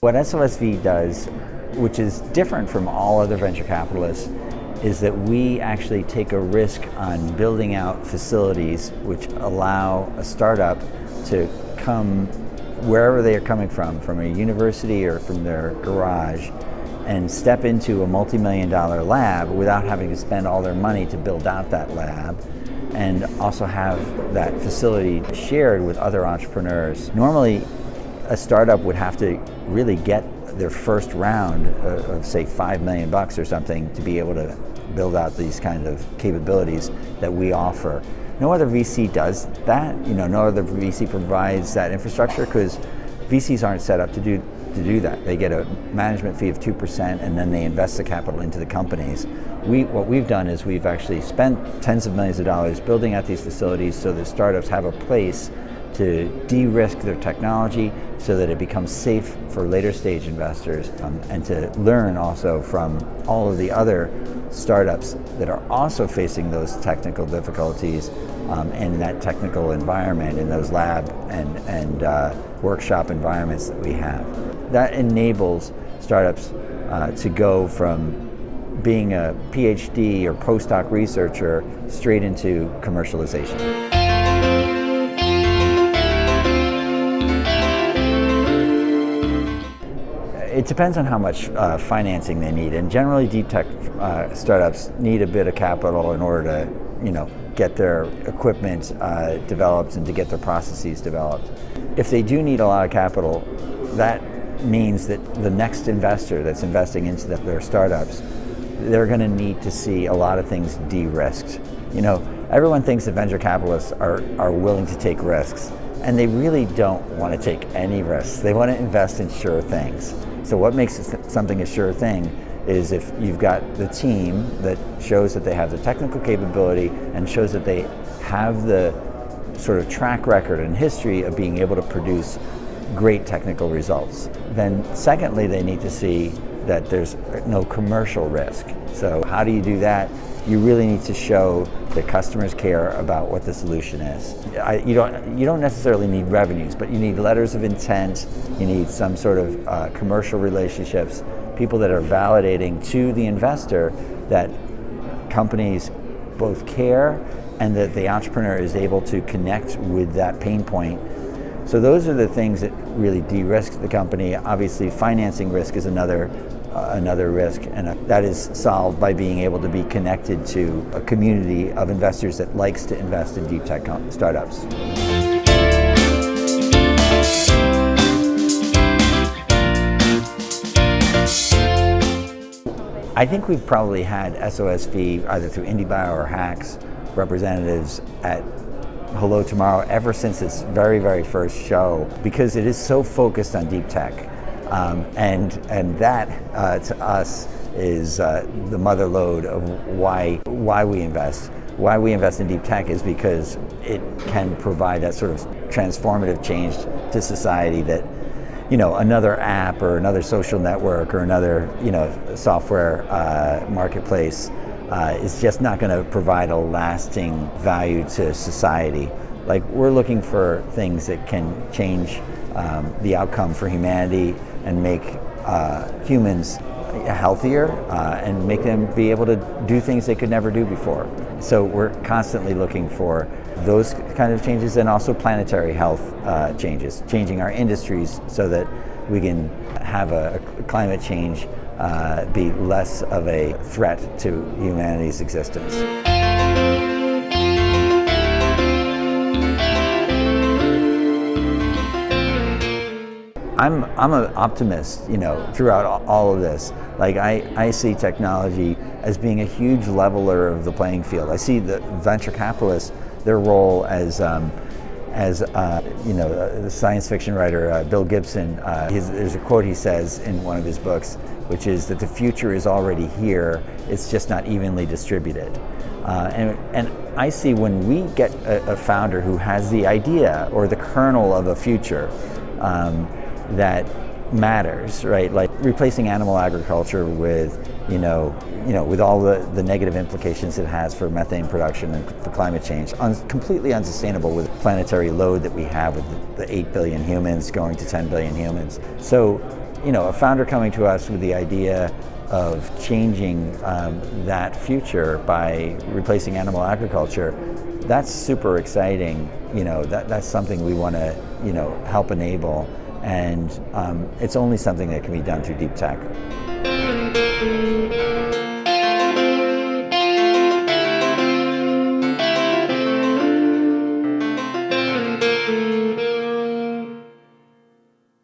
What SOSV does, which is different from all other venture capitalists, is that we actually take a risk on building out facilities which allow a startup to come wherever they are coming from a university or from their garage, and step into a multi-million-dollar lab without having to spend all their money to build out that lab, and also have that facility shared with other entrepreneurs. Normally, a startup would have to really get their first round of say $5 million or something to be able to build out these kind of capabilities that we offer. No other VC does that. No other VC provides that infrastructure, because VCs aren't set up to do that. They get a management fee of 2% and then they invest the capital into the companies. What we've done is we've actually spent tens of millions of dollars building out these facilities so that startups have a place to de-risk their technology so that it becomes safe for later stage investors, and to learn also from all of the other startups that are also facing those technical difficulties in that technical environment, in those lab and workshop environments that we have. That enables startups to go from being a PhD or postdoc researcher straight into commercialization. It depends on how much financing they need, and generally deep tech startups need a bit of capital in order to, get their equipment developed and to get their processes developed. If they do need a lot of capital, that means that the next investor that's investing into their startups, they're going to need to see a lot of things de-risked. Everyone thinks that venture capitalists are willing to take risks, and they really don't want to take any risks. They want to invest in sure things. So what makes something a sure thing is if you've got the team that shows that they have the technical capability and shows that they have the sort of track record and history of being able to produce great technical results. Then secondly, they need to see that there's no commercial risk. So how do you do that? You really need to show that customers care about what the solution is. You don't necessarily need revenues, but you need letters of intent, you need some sort of commercial relationships, people that are validating to the investor that companies both care and that the entrepreneur is able to connect with that pain point. So those are the things that really de-risk the company. Obviously, financing risk is another risk, and that is solved by being able to be connected to a community of investors that likes to invest in deep tech startups. I think we've probably had SOSV either through IndieBio or Hacks representatives at Hello Tomorrow ever since its very, very first show, because it is so focused on deep tech. And that to us is the mother lode of why we invest. Why we invest in deep tech is because it can provide that sort of transformative change to society that, another app or another social network or another, software marketplace is just not going to provide a lasting value to society. Like, we're looking for things that can change the outcome for humanity and make humans healthier and make them be able to do things they could never do before. So we're constantly looking for those kind of changes, and also planetary health changes, changing our industries so that we can have a climate change be less of a threat to humanity's existence. I'm an optimist, throughout all of this. Like, I see technology as being a huge leveler of the playing field. I see the venture capitalists, their role as the science fiction writer Bill Gibson. There's a quote he says in one of his books, which is that the future is already here. It's just not evenly distributed. And I see when we get a founder who has the idea or the kernel of a future that matters, right? Like replacing animal agriculture with, with all the negative implications it has for methane production and for climate change, completely unsustainable with the planetary load that we have with the 8 billion humans going to 10 billion humans. So a founder coming to us with the idea of changing that future by replacing animal agriculture, that's super exciting. That's something we want to help enable, and it's only something that can be done through deep tech.